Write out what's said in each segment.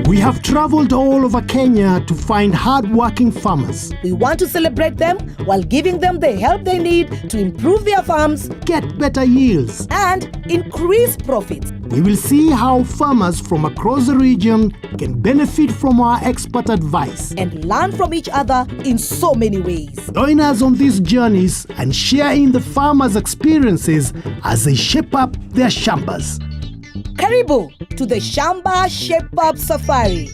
We have traveled all over Kenya to find hard-working farmers. We want to celebrate them while giving them the help they need to improve their farms, Get better yields. and increase profits. We will see how farmers from across the region can benefit from our expert advice. And learn from each other in so many ways. Join us on these journeys and share in the farmers' experiences as they shape up their shambas. Karibu to the Shamba Shape Up Safari.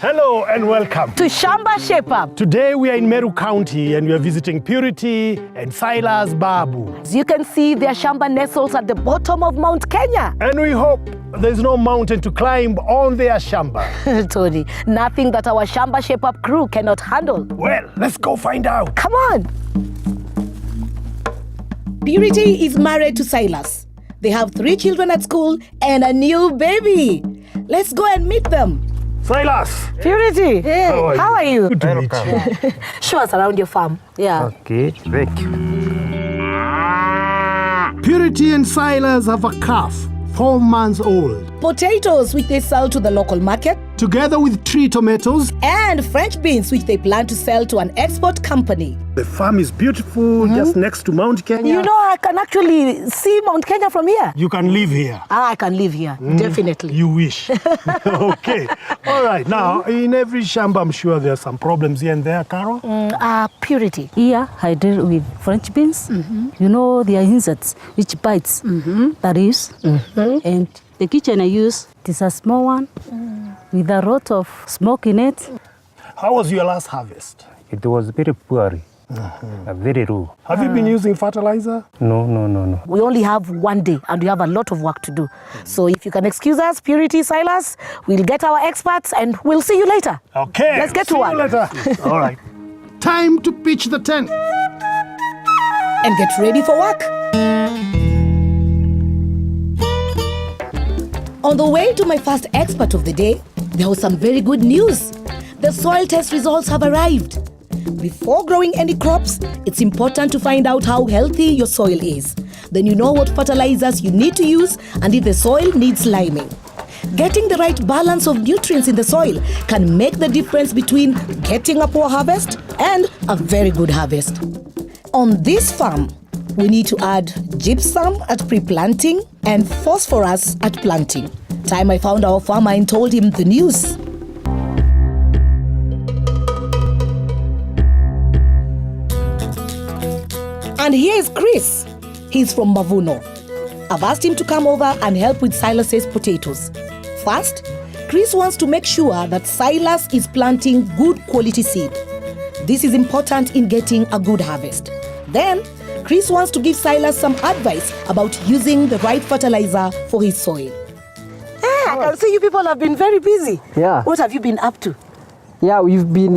Hello and welcome. To Shamba Shape Up. Today we are in Meru County and we are visiting Purity and Silas Mbaabu. As you can see, their shamba nestles at the bottom of Mount Kenya. And we hope there's no mountain to climb on their shamba. Tony, nothing that our Shamba Shape Up crew cannot handle. Well, let's go find out. Come on. Purity is married to Silas. They have 3 children at school and a new baby. Let's go and meet them. Silas. Purity, hey, how are you? Good to meet you. Show us around your farm. Yeah. Okay, thank you. Purity and Silas have a calf, 4 months old. Potatoes, which they sell to the local market, Together with tree tomatoes. and French beans, which they plan to sell to an export company. The farm is beautiful, just next to Mount Kenya. You know, I can actually see Mount Kenya from here. You can live here. I can live here, definitely. You wish. Okay. All right. Now, in every shamba, I'm sure there are some problems here and there, Carol. Purity. Here I deal with French beans. You know, there are insects which bites the leaves. And the kitchen I use, it is a small one with a lot of smoke in it. How was your last harvest? It was very poor, very low. Have you been using fertilizer? No. We only have one day and we have a lot of work to do. So if you can excuse us, Purity, Silas, we'll get our experts and we'll see you later. Okay. Let's get to See work. you later. All right. Time to pitch the tent. And get ready for work. On the way to my first expert of the day, there was some very good news. The soil test results have arrived. Before growing any crops, it's important to find out how healthy your soil is. Then you know what fertilizers you need to use and if the soil needs liming. Getting the right balance of nutrients in the soil can make the difference between getting a poor harvest and a very good harvest. On this farm, we need to add gypsum at pre-planting and phosphorus at planting. Time I found our farmer and told him the news. And here is Chris. He's from Mavuno. I've asked him to come over and help with Silas's potatoes. First, Chris wants to make sure that Silas is planting good quality seed. This is important in getting a good harvest. Then, Chris wants to give Silas some advice about using the right fertilizer for his soil. I can see you people have been very busy. Yeah. What have you been up to? Yeah, we've been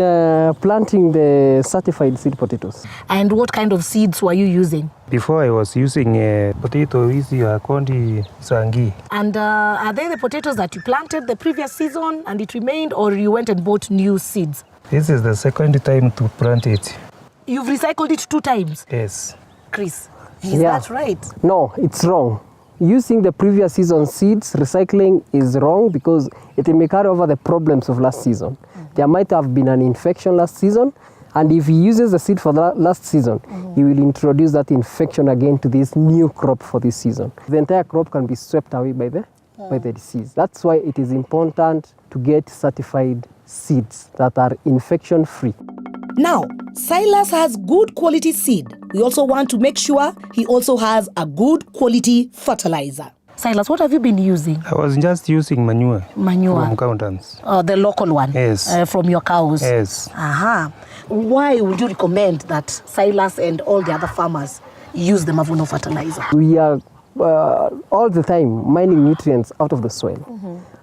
planting the certified seed potatoes. And what kind of seeds were you using? Before I was using potato easy kondi sangi. And are they the potatoes that you planted the previous season and it remained, or you went and bought new seeds? This is the second time to plant it. You've recycled it 2 times? Yes. Chris, is Yeah. that right? No, it's wrong. Using the previous season seeds, recycling is wrong because it may carry over the problems of last season. There might have been an infection last season, and if he uses the seed for the last season, he will introduce that infection again to this new crop for this season. The entire crop can be swept away by the disease. That's why it is important to get certified seeds that are infection-free. Now, Silas has good quality seed. We also want to make sure he also has a good quality fertilizer. Silas, what have you been using? I was just using manure. Manure. From Countons. The local one? Yes. From your cows? Yes. Aha. Why would you recommend that Silas and all the other farmers use the Mavuno fertilizer? We are all the time mining nutrients out of the soil.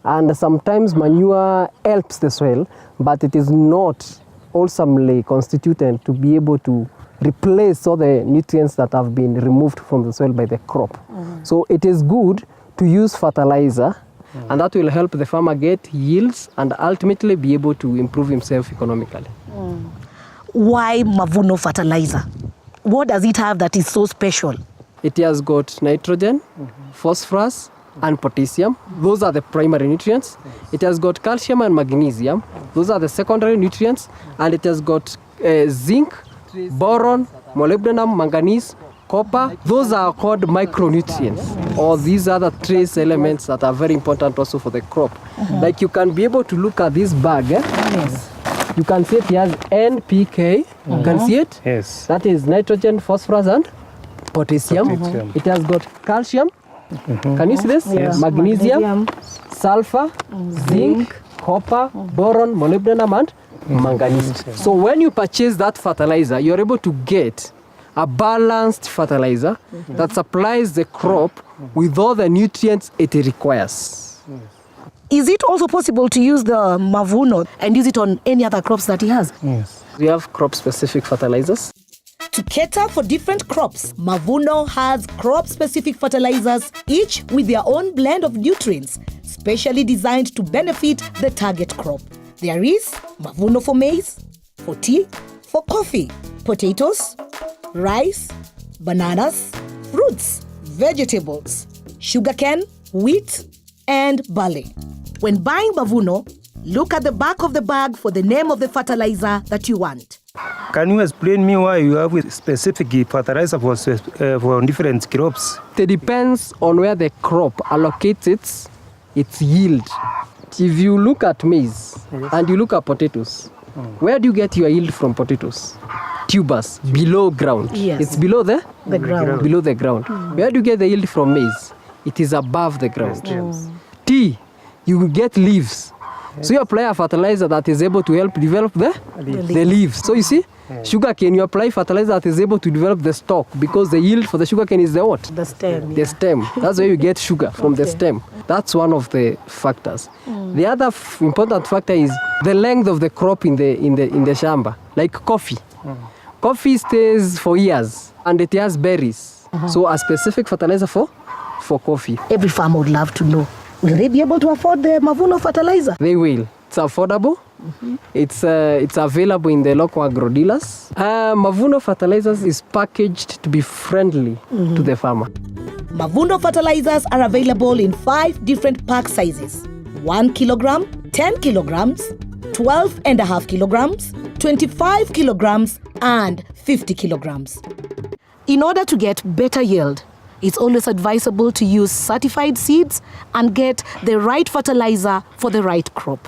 And sometimes manure helps the soil, but it is not wholesomely constituted to be able to replace all the nutrients that have been removed from the soil by the crop. So it is good to use fertilizer and that will help the farmer get yields and ultimately be able to improve himself economically. Why Mavuno fertilizer? What does it have that is so special? It has got nitrogen, phosphorus, and potassium. Those are the primary nutrients. It has got calcium and magnesium. Those are the secondary nutrients. And it has got zinc, boron, molybdenum, manganese, copper. Those are called micronutrients, or these are the trace elements that are very important also for the crop. Like you can be able to look at this bag. Yes. You can see it has NPK. You can see it? Yes. That is nitrogen, phosphorus, and potassium. It has got calcium. Can you see this? Yes. Magnesium, sulfur, zinc, copper, boron, molybdenum, and manganese. So when you purchase that fertilizer, you're able to get a balanced fertilizer that supplies the crop with all the nutrients it requires. Is it also possible to use the Mavuno and use it on any other crops that he has? Yes. We have crop-specific fertilizers. To cater for different crops, Mavuno has crop-specific fertilizers, each with their own blend of nutrients, specially designed to benefit the target crop. There is Mavuno for maize, for tea, for coffee, potatoes, rice, bananas, fruits, vegetables, sugarcane, wheat, and barley. When buying Mavuno, look at the back of the bag for the name of the fertilizer that you want. Can you explain me why you have a specific fertilizer for different crops? It depends on where the crop allocates its yield. If you look at maize and you look at potatoes, where do you get your yield from potatoes? Tubers, below ground. Yes. It's below the ground. Below the ground. Where do you get the yield from maize? It is above the ground. Tea, you get leaves. So you apply a fertilizer that is able to help develop the leaves. So you see, sugarcane, you apply fertilizer that is able to develop the stalk, because the yield for the sugarcane is the what? The stem. The stem. That's where you get sugar from the stem. That's one of the factors. The other important factor is the length of the crop in the shamba. Like coffee. Coffee stays for years and it has berries. So a specific fertilizer for coffee. Every farmer would love to know, will they be able to afford the Mavuno fertilizer? They will. It's affordable. It's available in the local agro dealers. Mavuno fertilizers is packaged to be friendly to the farmer. Mavuno fertilizers are available in 5 different pack sizes: 1 kilogram, 10 kilograms, 12.5 kilograms, 25 kilograms, and 50 kilograms. In order to get better yield, it's always advisable to use certified seeds and get the right fertilizer for the right crop.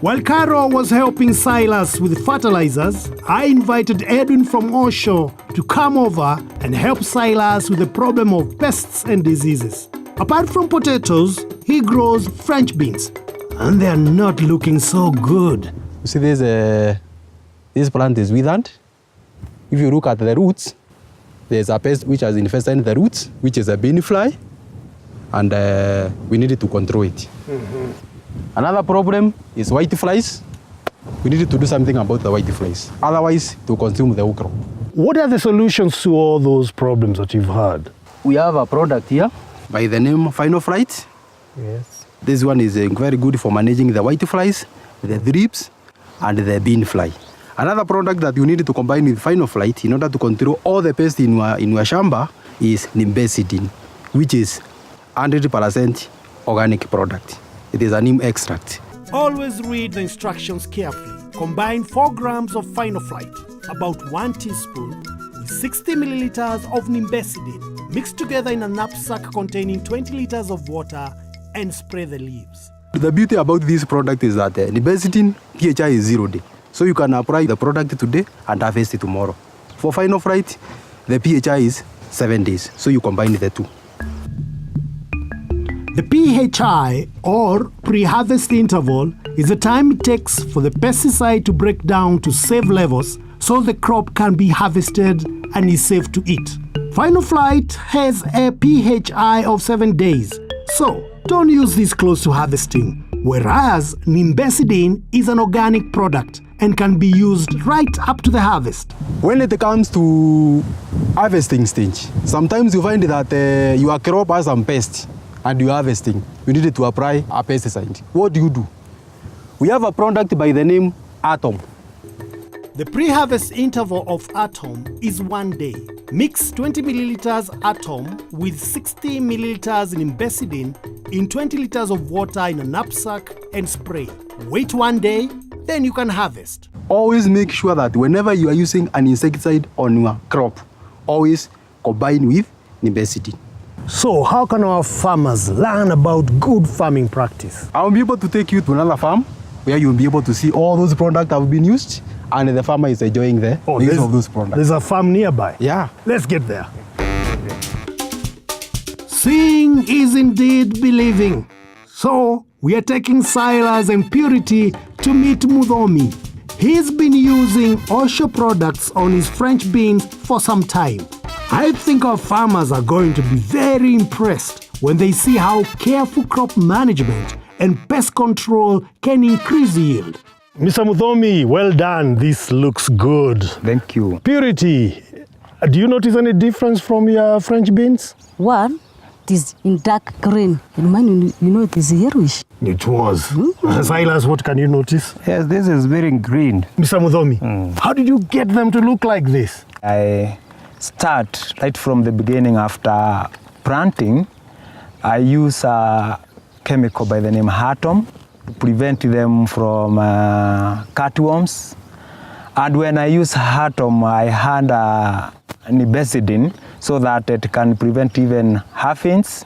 While Caro was helping Silas with fertilizers, I invited Edwin from Osho to come over and help Silas with the problem of pests and diseases. Apart from potatoes, he grows French beans, and they're not looking so good. You see, this plant is withered. If you look at the roots, there's a pest which has infested the roots, which is a bean fly, and we needed to control it. Another problem is white flies. We needed to do something about the white flies. Otherwise, to consume the okra. What are the solutions to all those problems that you've had? We have a product here by the name Final Flight. Yes. This one is very good for managing the white flies, the thrips, and the bean fly. Another product that you need to combine with Final Flight in order to control all the pests in your shamba is nimbecidine, which is 100% organic product. It is a neem extract. Always read the instructions carefully. Combine 4 grams of Finoflight, about 1 teaspoon, with 60 milliliters of nimbecidine. Mix together in a knapsack containing 20 liters of water and spray the leaves. The beauty about this product is that nimbecidine pHI is 0 day. So you can apply the product today and harvest it tomorrow. For Finoflight, the pHI is 7 days. So you combine the two. The PHI, or pre-harvest interval, is the time it takes for the pesticide to break down to safe levels so the crop can be harvested and is safe to eat. Finoflight has a PHI of 7 days, so don't use this close to harvesting. Whereas nimbecidine is an organic product and can be used right up to the harvest. When it comes to harvesting stage, sometimes you find that your crop has some pest and you're harvesting. You need to apply a pesticide. What do? We have a product by the name Atom. The pre-harvest interval of Atom is 1 day. Mix 20 milliliters Atom with 60 milliliters in Mbaabu in 20 liters of water in a knapsack and spray. Wait 1 day, then you can harvest. Always make sure that whenever you are using an insecticide on your crop, always combine with Mbaabu. So how can our farmers learn about good farming practice? I'll be able to take you to another farm where you'll be able to see all those products that have been used and the farmer is enjoying the use of those products. There's a farm nearby. Yeah. Let's get there. Seeing is indeed believing. So we are taking Silas and Purity to meet Muthomi. He's been using Osho products on his French beans for some time. I think our farmers are going to be very impressed when they see how careful crop management and pest control can increase yield. Mr. Muthomi, well done. This looks good. Thank you. Purity, do you notice any difference from your French beans? One, it is in dark green. And mine, it is yellowish. It was. Silas, what can you notice? Yes, this is very green. Mr. Muthomi, how did you get them to look like this? I start right from the beginning after planting. I use a chemical by the name Atom to prevent them from cutworms. And when I use Atom, I add Mbaabu so that it can prevent even aphids.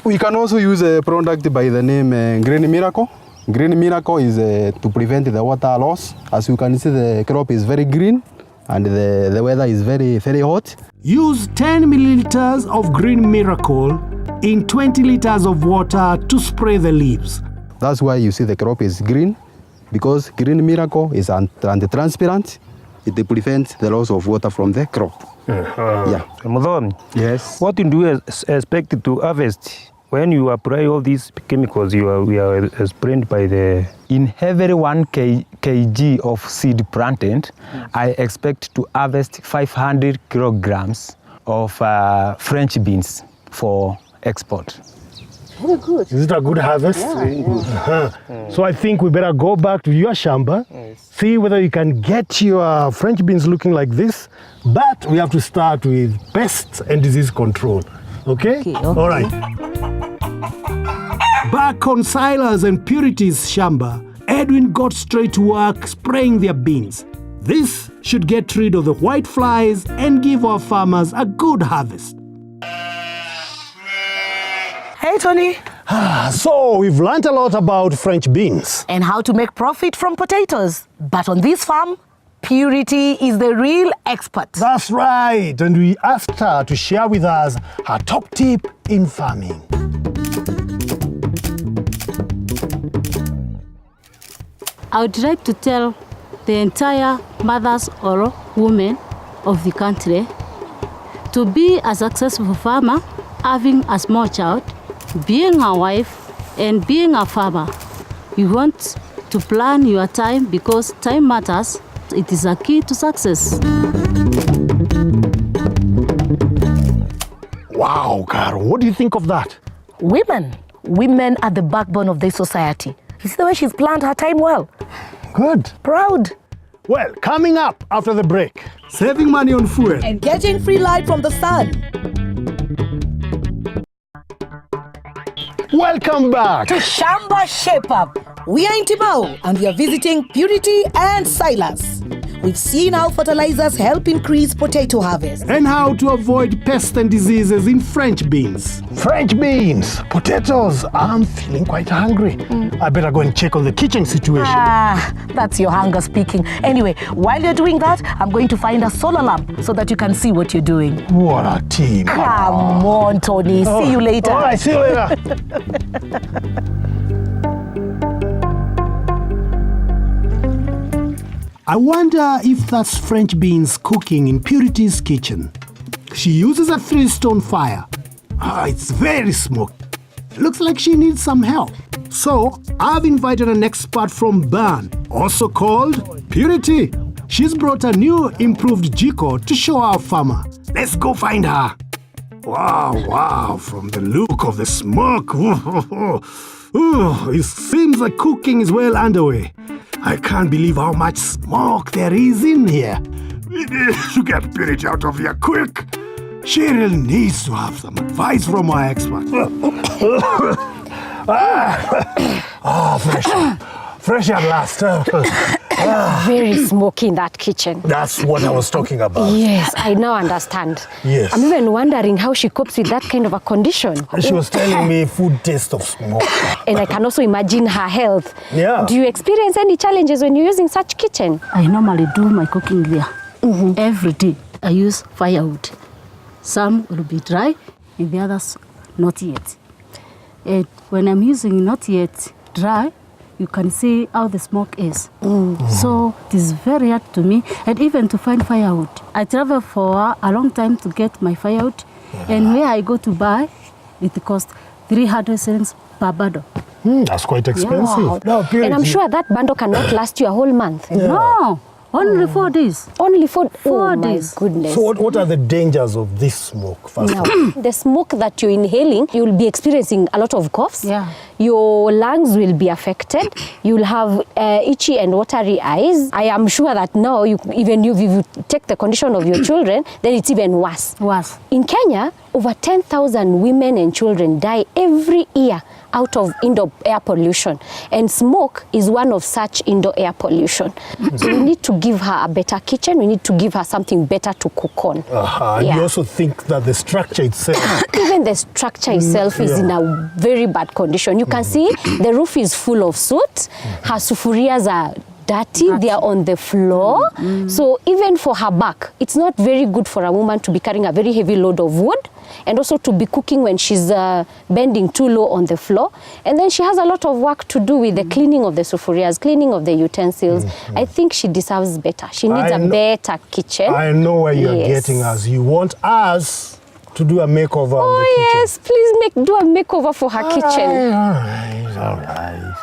We can also use a product by the name Green Miracle. Green Miracle is to prevent the water loss. As you can see, the crop is very green and the weather is very, very hot. Use 10 milliliters of Green Miracle in 20 liters of water to spray the leaves. That's why you see the crop is green, because Green Miracle is anti-transparent. It prevents the loss of water from the crop. Yeah. Muthomi, Yes. what do you expect to harvest? When you apply all these chemicals, we are sprayed by the... In every 1 kg of seed planted, I expect to harvest 500 kilograms of French beans for export. Very good. Is it a good harvest? Yeah. So I think we better go back to your Shamba, see whether you can get your French beans looking like this, but we have to start with pests and disease control. Okay? Okay. All right. Back on Silas and Purity's Shamba, Edwin got straight to work spraying their beans. This should get rid of the white flies and give our farmers a good harvest. Hey, Tony. So we've learned a lot about French beans. And how to make profit from potatoes. But on this farm, Purity is the real expert. That's right, and we asked her to share with us her top tip in farming. I would like to tell the entire mothers or women of the country to be a successful farmer, having a small child, being a wife, and being a farmer. You want to plan your time because time matters. It is a key to success. Wow, Carol, what do you think of that? Women are the backbone of this society. You see the way she's planned her time well? Good. Proud. Well, coming up after the break, saving money on fuel. And getting free light from the sun. Welcome back To Shamba Shape Up. We are in Mbaabu and we are visiting Purity and Silas. We've seen how fertilizers help increase potato harvest. and how to avoid pests and diseases in French beans. French beans, potatoes. I'm feeling quite hungry. I better go and check on the kitchen situation. That's your hunger speaking. Anyway, while you're doing that, I'm going to find a solar lamp so that you can see what you're doing. What a team. Come on, Tony. See you later. All right, see you later. I wonder if that's French beans cooking in Purity's kitchen. She uses a 3-stone fire. It's very smoky. Looks like she needs some help. So, I've invited an expert from Bern, also called Purity. She's brought a new improved Jiko to show our farmer. Let's go find her. Wow, from the look of the smoke. It seems like cooking is well underway. I can't believe how much smoke there is in here. We need to get Purity out of here quick. She really needs to have some advice from our expert. Fresh at last. Very smoky in that kitchen. That's what I was talking about. Yes, I now understand. Yes. I'm even wondering how she copes with that kind of a condition. She was telling me food taste of smoke. And I can also imagine her health. Yeah. Do you experience any challenges when you're using such kitchen? I normally do my cooking there. Every day I use firewood. Some will be dry and the others not yet. And when I'm using not yet dry, you can see how the smoke is. So it is very hard to me, and even to find firewood. I travel for a long time to get my firewood, and where I go to buy, it costs 300 cents per bundle. That's quite expensive. Wow. No, Purity. And I'm sure that bundle cannot last you a whole month. No, only 4 days. Only for 4 my days. goodness. So what are the dangers of this smoke? First Now, of all? the smoke that you're inhaling, you'll be experiencing a lot of coughs. Yeah. Your lungs will be affected. You'll have itchy and watery eyes. I am sure that now, if you take the condition of your children, then it's even worse. Worse. In Kenya, over 10,000 women and children die every year out of indoor air pollution. And smoke is one of such indoor air pollution. So we need to give her a better kitchen. We need to give her something better to cook on. And you also think that the structure itself... Even the structure itself is in a very bad condition. You can see the roof is full of soot. Her sufurias are dirty. They are on the floor. So even for her back, it's not very good for a woman to be carrying a very heavy load of wood, and also to be cooking when she's bending too low on the floor. And then she has a lot of work to do with the cleaning of the sufurias, cleaning of the utensils. I think she deserves better. She needs a better kitchen. I know where you're getting us. You want us to do a makeover of the kitchen. Yes, please do a makeover for her kitchen. All right.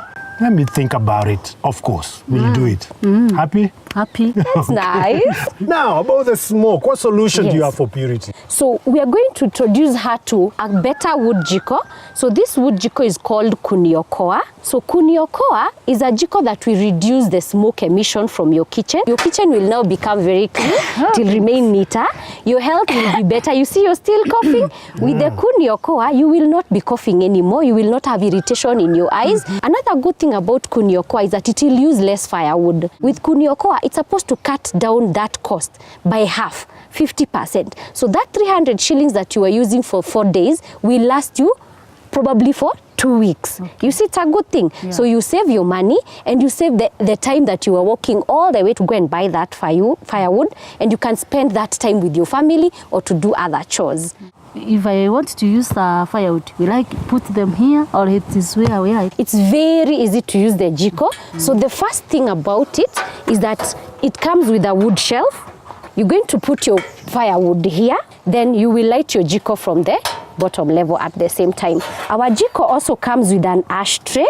Let me think about it. Of course, we'll do it. Happy? Happy. That's nice. Now, about the smoke, what solution do you Yes. have for Purity? So we are going to introduce her to a better wood jiko. So this wood jiko is called Jikokoa. So Jikokoa is a jiko that will reduce the smoke emission from your kitchen. Your kitchen will now become very clean. It will remain neater. Your health will be better. You see, you're still coughing. With the Jikokoa, you will not be coughing anymore. You will not have irritation in your eyes. Another good thing about Jikokoa is that it will use less firewood. With Jikokoa, it's supposed to cut down that cost by half, 50%. So that 300 shillings that you are using for 4 days will last you probably for 2 weeks. You see, it's a good thing. So you save your money, and you save the time that you are walking all the way to go and buy that firewood, and you can spend that time with your family or to do other chores. If I want to use the firewood, will I put them here, or it is where I... It's very easy to use the Jiko. So the first thing about it is that it comes with a wood shelf. You're going to put your firewood here, then you will light your Jiko from the bottom level at the same time. Our Jiko also comes with an ashtray.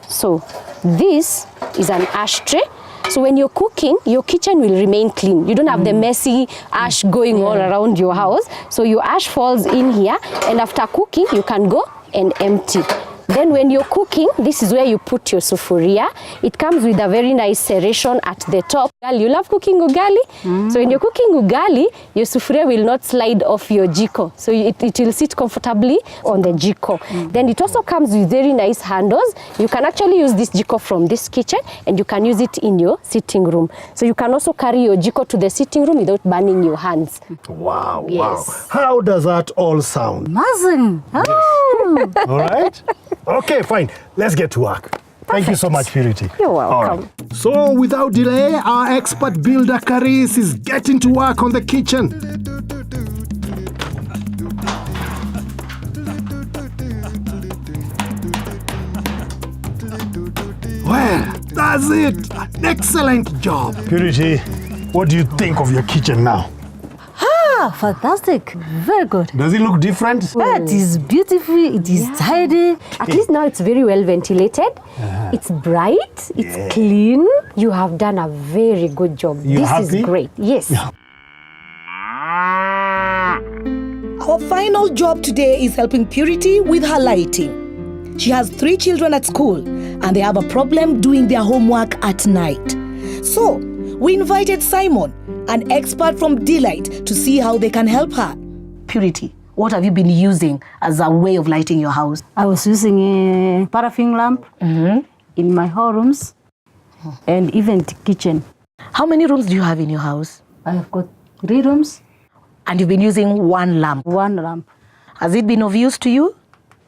So this is an ashtray. So when you're cooking, your kitchen will remain clean. You don't have the messy ash going all around your house. So your ash falls in here, and after cooking, you can go and empty. Then when you're cooking, this is where you put your sufuria. It comes with a very nice serration at the top. You love cooking ugali? So when you're cooking ugali, your sufuria will not slide off your Jiko. So it will sit comfortably on the Jiko. Then it also comes with very nice handles. You can actually use this Jiko from this kitchen, and you can use it in your sitting room. So you can also carry your Jiko to the sitting room without burning your hands. Wow, Yes. wow. How does that all sound? Amazing. All right? Okay, fine. Let's get to work. Thank you so much, Purity. You're welcome. All right. So, without delay, our expert builder, Caris, is getting to work on the kitchen. Well, that's it. An excellent job. Purity, what do you think of your kitchen now? Ah, fantastic. Very good. Does it look different? Yeah, it is beautiful. It is tidy. At least now it's very well ventilated. It's bright. It's clean. You have done a very good job. You This happy? is great. Yes. Our final job today is helping Purity with her lighting. She has 3 children at school and they have a problem doing their homework at night. So, we invited Simon, an expert from Delight, to see how they can help her. Purity, what have you been using as a way of lighting your house? I was using a paraffin lamp in my whole rooms and even the kitchen. How many rooms do you have in your house? I have got 3 rooms, And you've been using one lamp. 1 lamp. Has it been of use to you?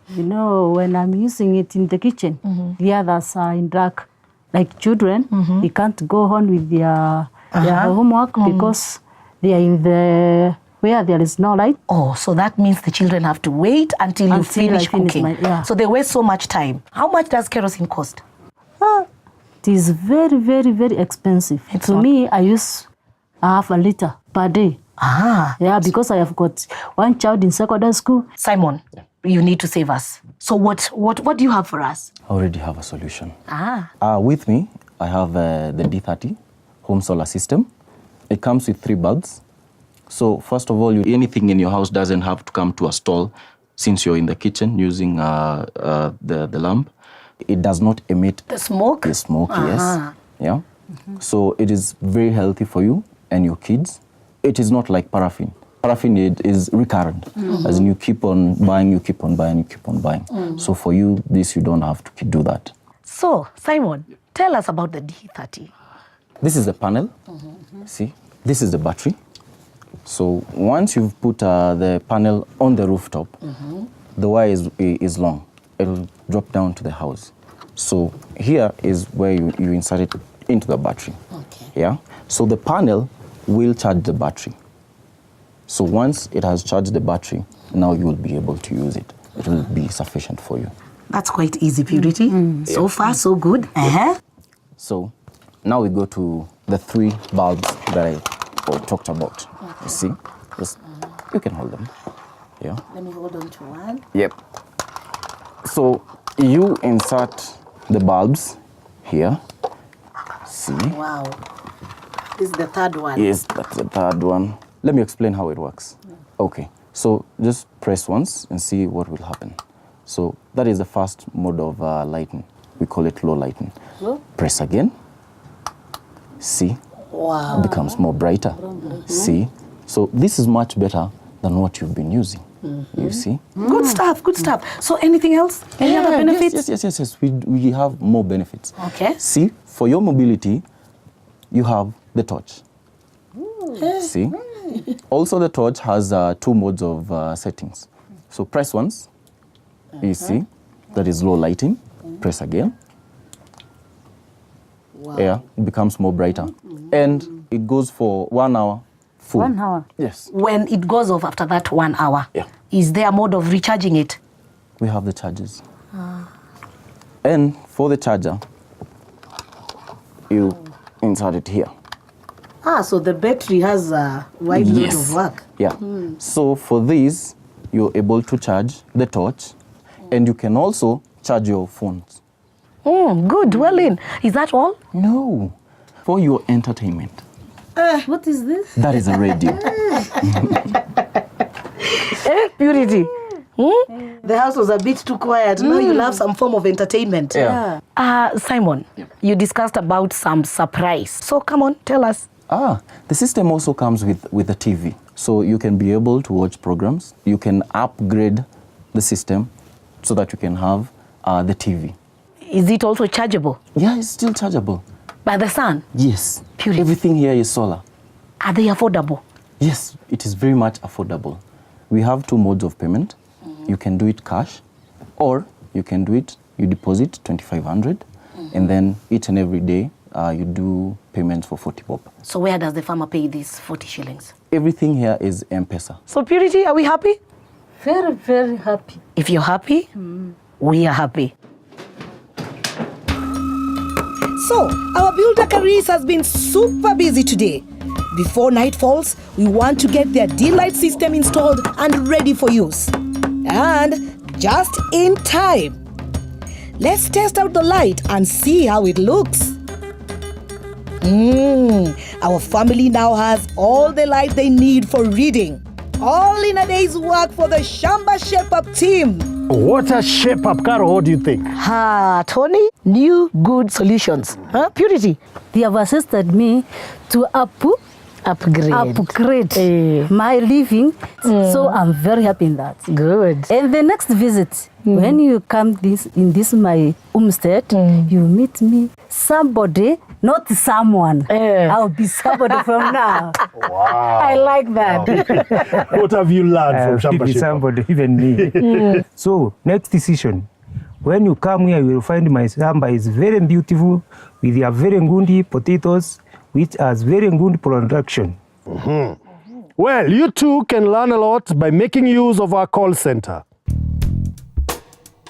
You know, when I'm using it in the kitchen, the others are in dark. Like children, they can't go on with their homework because they are in the where there is no light. Oh, so that means the children have to wait until you finish I finish cooking. So they waste so much time. How much does kerosene cost? It is very, very, very expensive. It's To not- me, I use half a liter per day. Yeah, because I have got 1 child in secondary school. Simon, you need to save us. So what do you have for us? I already have a solution. Ah. With me, I have the D30 home solar system. It comes with 3 bulbs. So first of all, anything in your house doesn't have to come to a stall since you're in the kitchen using the lamp. It does not emit The smoke? the smoke, yes. Yeah. So it is very healthy for you and your kids. It is not like paraffin. Paraffin is recurrent. As in you keep on buying, you keep on buying, you keep on buying. So for you, this you don't have to do that. So, Simon, tell us about the D30. This is the panel. See, this is the battery. So once you've put the panel on the rooftop, the wire is long. It'll drop down to the house. So here is where you insert it into the battery. Okay. Yeah. So the panel will charge the battery. So once it has charged the battery, now you will be able to use it. It will be sufficient for you. That's quite easy, Purity. So far, so good. So now we go to the 3 bulbs that I talked about. You see? Just, you can hold them. Yeah. Let me hold on to one. Yep. So you insert the bulbs here. See? Wow. This is the 3rd one. Yes, that's the 3rd one. Let me explain how it works. Okay. So just press once and see what will happen. So that is the first mode of lighting. We call it low lighting. Press again. See? Wow. It becomes more brighter. See? So this is much better than what you've been using. You see? Good stuff, good stuff. So anything else? Any other benefits? Yes. We have more benefits. Okay. See, for your mobility, you have the torch. See? Also, the torch has 2 modes of settings. So press once. You see? That is low lighting. Press again. Wow. Yeah, it becomes more brighter. And it goes for 1 hour full. 1 hour. Yes. When it goes off after that 1 hour, Yeah. is there a mode of recharging it? We have the chargers. And for the charger, you insert it here. So the battery has a wide load of work. Yeah. So for these, you're able to charge the torch, and you can also charge your phones. Good, well in. Is that all? No, for your entertainment. What is this? That is a radio. Purity. The house was a bit too quiet. Now you'll have some form of entertainment. Yeah. Simon, you discussed about some surprise. So come on, tell us. The system also comes with a TV. So you can be able to watch programs. You can upgrade the system so that you can have the TV. Is it also chargeable? Yeah, it's still chargeable. By the sun? Yes. Purity. Everything here is solar. Are they affordable? Yes, it is very much affordable. We have 2 modes of payment. You can do it cash, or you can do it, you deposit 2,500, and then each and every day you do payments for 40 bob. So where does the farmer pay these 40 shillings? Everything here is M-Pesa. So Purity, are we happy? Very, very happy. If you're happy, we are happy. So, our builder Caris has been super busy today. Before night falls, we want to get their D-light system installed and ready for use. And just in time. Let's test out the light and see how it looks. Our family now has all the light they need for reading. All in a day's work for the Shamba Shape Up team. What a shape up, Carol. What do you think? Tony, new good solutions. Purity? They have assisted me to upgrade my living. So I'm very happy in that. Good. And the next visit, when you come in this my homestead, you meet me somebody, not someone. I'll be somebody from now. Wow. I like that. What have you learned from Shamba Shape Up? Somebody, even me. So, next decision. When you come here, you will find my Shamba is very beautiful with a very good potatoes, which has very good production. Well, you too can learn a lot by making use of our call center.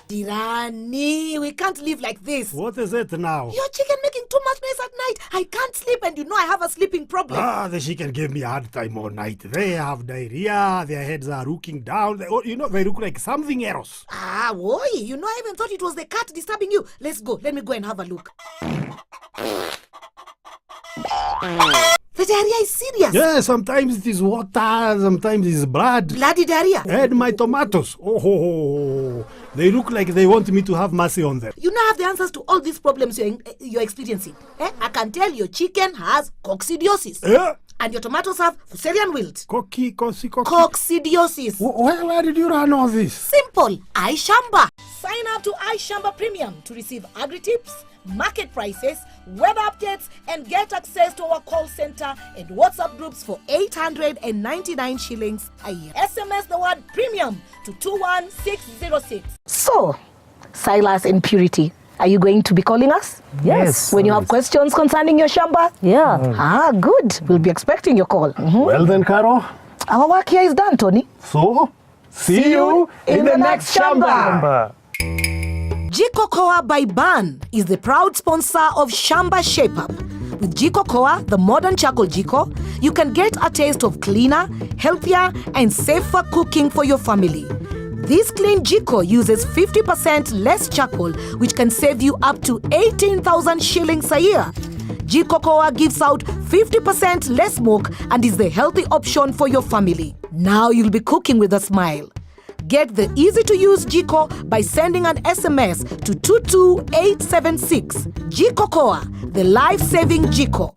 Dirani, we can't live like this. What is it now? Your chicken making too much noise at night. I can't sleep and you know I have a sleeping problem. The chicken gave me a hard time all night. They have diarrhea, their heads are looking down. They look like something else. Boy, you know I even thought it was the cat disturbing you. Let's go. Let me go and have a look. The diarrhea is serious. Yeah, sometimes it is water, sometimes it is blood. Bloody diarrhea. And my tomatoes. They look like they want me to have mercy on them. You now have the answers to all these problems you're experiencing. I can tell your chicken has coccidiosis. And your tomatoes have Fusarian wilt. Coccidiosis. Where did you learn all this? Simple. iShamba. Sign up to iShamba Premium to receive agri-tips, market prices, web updates, and get access to our call center and WhatsApp groups for 899 shillings a year. SMS the word premium to 21606. So, Silas and Purity, are you going to be calling us? Yes. When you have questions concerning your Shamba? Yeah. Good. We'll be expecting your call. Well then, Carol. Our work here is done, Tony. So, see you in the next Shamba. Jikokoa by Ban is the proud sponsor of Shamba Shape Up. With Jikokoa, the modern charcoal Jiko, you can get a taste of cleaner, healthier, and safer cooking for your family. This clean Jiko uses 50% less charcoal, which can save you up to 18,000 shillings a year. Jikokoa gives out 50% less smoke and is the healthy option for your family. Now you'll be cooking with a smile. Get the easy-to-use Jiko by sending an SMS to 22876. Jikokoa, the life-saving Jiko.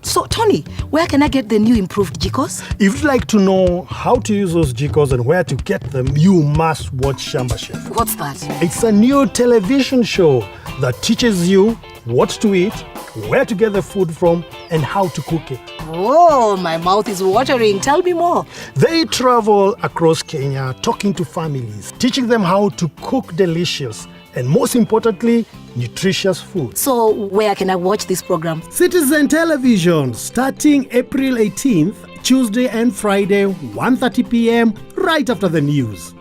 So, Tony, where can I get the new improved Jikos? If you'd like to know how to use those Jikos and where to get them, you must watch Shamba Chef. What's that? It's a new television show that teaches you what to eat, where to get the food from, and how to cook it. Oh, my mouth is watering. Tell me more. They travel across Kenya talking to families, teaching them how to cook delicious and, most importantly, nutritious food. So, where can I watch this program? Citizen Television, starting April 18th, Tuesday and Friday, 1:30 p.m., right after the news.